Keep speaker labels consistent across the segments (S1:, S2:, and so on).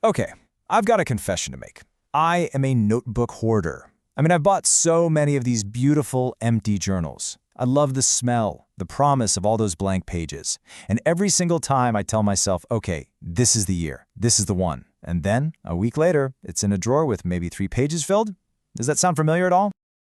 S1: Okay, I've got a confession to make. I am a notebook hoarder. I've bought so many of these beautiful, empty journals. I love the smell, the promise of all those blank pages. And every single time I tell myself, okay, this is the year, this is the one. And then, a week later, it's in a drawer with maybe 3 pages filled. Does that sound familiar at all?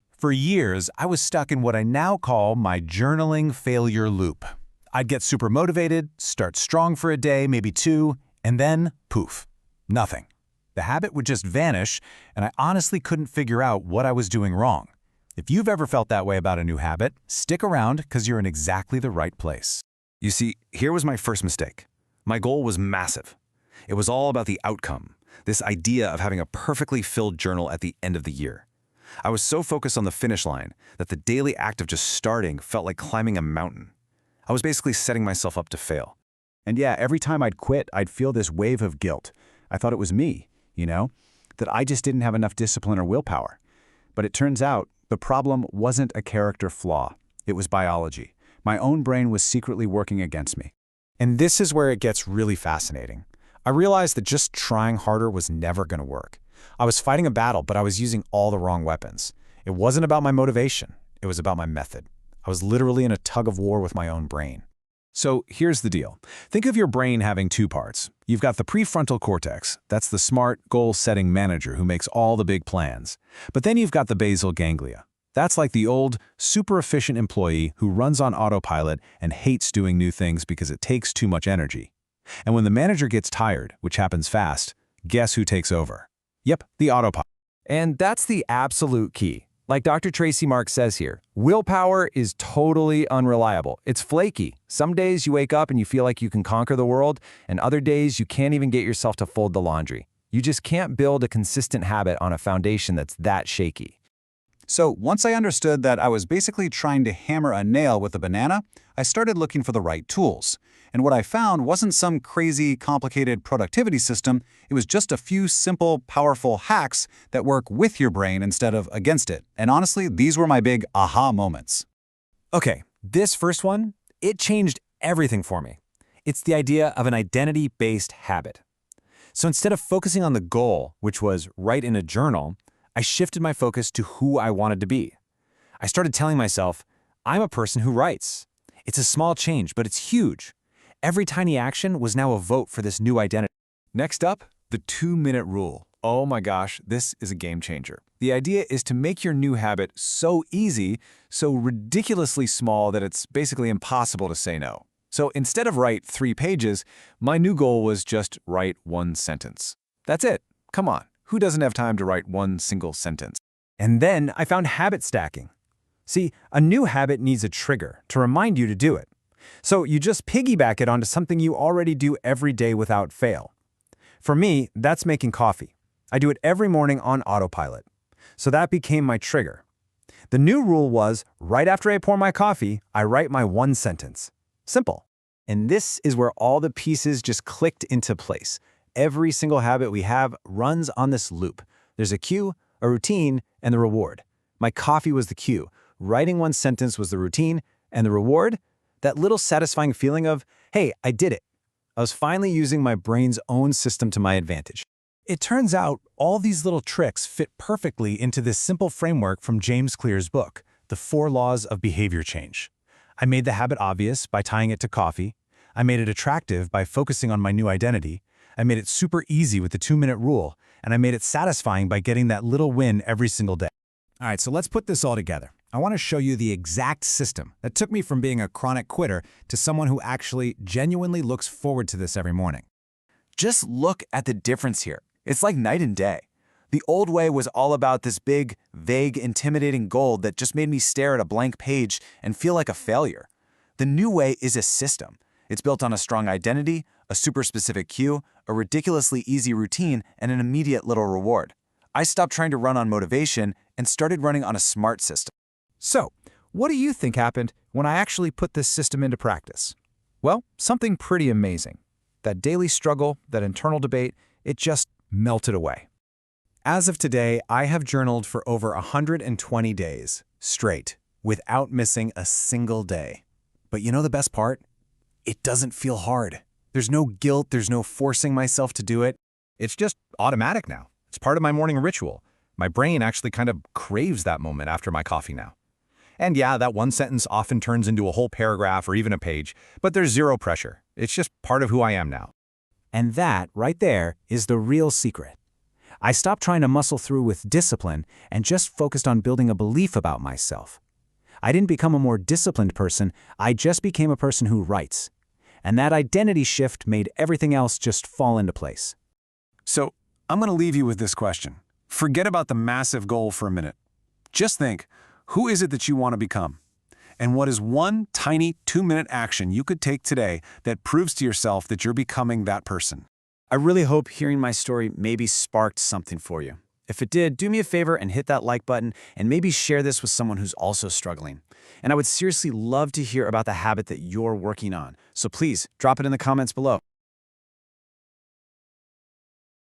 S2: For years, I was stuck in what I now call my journaling failure loop. I'd get super motivated, start strong for a day, maybe 2, and then, poof, nothing. The habit would just vanish, and I honestly couldn't figure out what I was doing wrong. If you've ever felt that way about a new habit, stick around because you're in exactly the right place.
S3: You see, here was my first mistake. My goal was massive. It was all about the outcome, this idea of having a perfectly filled journal at the end of the year. I was so focused on the finish line that the daily act of just starting felt like climbing a mountain. I was basically setting myself up to fail.
S2: And yeah, every time I'd quit, I'd feel this wave of guilt. I thought it was me, that I just didn't have enough discipline or willpower. But it turns out the problem wasn't a character flaw. It was biology. My own brain was secretly working against me.
S1: And this is where it gets really fascinating. I realized that just trying harder was never going to work. I was fighting a battle, but I was using all the wrong weapons. It wasn't about my motivation. It was about my method. I was literally in a tug of war with my own brain.
S2: So here's the deal. Think of your brain having 2 parts. You've got the prefrontal cortex. That's the smart, goal-setting manager who makes all the big plans. But then you've got the basal ganglia. That's like the old, super efficient employee who runs on autopilot and hates doing new things because it takes too much energy. And when the manager gets tired, which happens fast, guess who takes over? Yep, the autopilot.
S4: And that's the absolute key. Like Dr. Tracy Marks says here, willpower is totally unreliable. It's flaky. Some days you wake up and you feel like you can conquer the world, and other days you can't even get yourself to fold the laundry. You just can't build a consistent habit on a foundation that's that shaky.
S5: So once I understood that I was basically trying to hammer a nail with a banana, I started looking for the right tools. And what I found wasn't some crazy, complicated productivity system. It was just a few simple, powerful hacks that work with your brain instead of against it. And honestly, these were my big aha moments.
S4: Okay, this first one, it changed everything for me. It's the idea of an identity-based habit. So instead of focusing on the goal, which was write in a journal, I shifted my focus to who I wanted to be. I started telling myself, I'm a person who writes. It's a small change, but it's huge. Every tiny action was now a vote for this new identity.
S1: Next up, the 2-minute rule. Oh my gosh, this is a game changer. The idea is to make your new habit so easy, so ridiculously small that it's basically impossible to say no. So instead of write 3 pages, my new goal was just write 1 sentence. That's it. Come on, who doesn't have time to write 1 single sentence?
S4: And then I found habit stacking. See, a new habit needs a trigger to remind you to do it. So you just piggyback it onto something you already do every day without fail. For me, that's making coffee. I do it every morning on autopilot. So that became my trigger. The new rule was, right after I pour my coffee, I write my 1 sentence. Simple. And this is where all the pieces just clicked into place. Every single habit we have runs on this loop. There's a cue, a routine, and the reward. My coffee was the cue. Writing 1 sentence was the routine, and the reward? That little satisfying feeling of, hey, I did it. I was finally using my brain's own system to my advantage.
S2: It turns out all these little tricks fit perfectly into this simple framework from James Clear's book, The 4 Laws of Behavior Change. I made the habit obvious by tying it to coffee. I made it attractive by focusing on my new identity. I made it super easy with the 2-minute rule, and I made it satisfying by getting that little win every single day. All right, so let's put this all together. I want to show you the exact system that took me from being a chronic quitter to someone who actually genuinely looks forward to this every morning.
S1: Just look at the difference here. It's like night and day. The old way was all about this big, vague, intimidating goal that just made me stare at a blank page and feel like a failure. The new way is a system. It's built on a strong identity, a super specific cue, a ridiculously easy routine, and an immediate little reward. I stopped trying to run on motivation and started running on a smart system.
S4: So, what do you think happened when I actually put this system into practice? Well, something pretty amazing. That daily struggle, that internal debate, it just melted away. As of today, I have journaled for over 120 days, straight, without missing a single day. But you know the best part? It doesn't feel hard. There's no guilt, there's no forcing myself to do it.
S2: It's just automatic now. It's part of my morning ritual. My brain actually kind of craves that moment after my coffee now. And yeah, that one sentence often turns into a whole paragraph or even a page, but there's zero pressure. It's just part of who I am now.
S4: And that, right there, is the real secret. I stopped trying to muscle through with discipline and just focused on building a belief about myself. I didn't become a more disciplined person, I just became a person who writes. And that identity shift made everything else just fall into place.
S6: So, I'm going to leave you with this question. Forget about the massive goal for a minute. Just think, who is it that you want to become? And what is one tiny 2-minute action you could take today that proves to yourself that you're becoming that person?
S1: I really hope hearing my story maybe sparked something for you. If it did, do me a favor and hit that like button and maybe share this with someone who's also struggling. And I would seriously love to hear about the habit that you're working on. So please, drop it in the comments below.